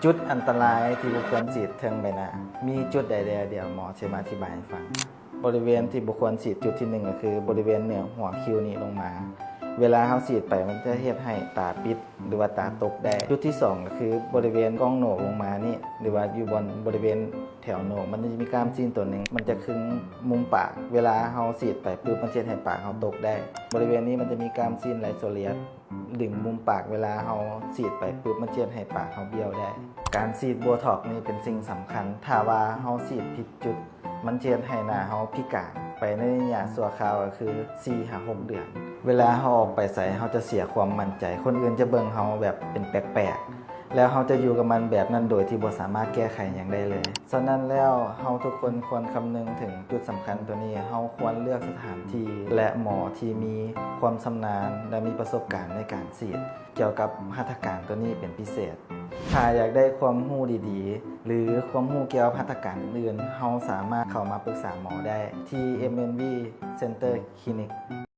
จุดอันตรายที่บุคคลฉีดเทิงใบหน้ามีจุดใดเดียวหมอจะมาอธิบายให้ฟังบริเวณที่บุคคลฉีดจุดที่1ก็คือบริเวณเหนือหัวคิ้วนี้ลงมาเวลาเขาฉีดไปมันจะเฮ็ดให้ตาปิดหรือว่าตาตกได้จุดที่2ก็คือบริเวณก้องโหนกลงมานี่หรือว่าอยู่บนบริเวณแถวโหนกมันจะมีกล้ามซีนตัวหนึ่งมันจะคึงมุมปากเวลาเขาฉีดไปปุ๊บมันจะให้ปากเขาตกได้บริเวณนี้มันจะมีกล้ามซีนไลโซเลียสดึงมุมปากเวลาเขาฉีดไปปุ๊บมันจะให้ปากเขาเบี้ยวได้การฉีดโบท็อกซ์นี่เป็นสิ่งสำคัญถ้าว่าเขาฉีดผิดจุดมันเจ็บให้หน้าเขาพิการไปในระยะชั่วคราวก็คือ 4-6 เดือนเวลาเขาออกไปใส่เขาจะเสียความมั่นใจคนอื่นจะเบิ่งเขาแบบเป็นแปลกๆแล้วเขาจะอยู่กับมันแบบนั้นโดยที่บ่สามารถแก้ไขอย่างได้เลยฉะนั้นแล้วเขาทุกคนควรคำนึงถึงจุดสำคัญตัวนี้เขาควรเลือกสถานที่และหมอที่มีความชำนาญและมีประสบการณ์ในการฉีดเกี่ยวกับหัตถการตัวนี้เป็นพิเศษถ้าอยากได้ความรู้ดีๆหรือความรู้เกี่ยวกับหัตถการอื่นเราสามารถเข้ามาปรึกษาหมอได้ที่ MNV Center Clinic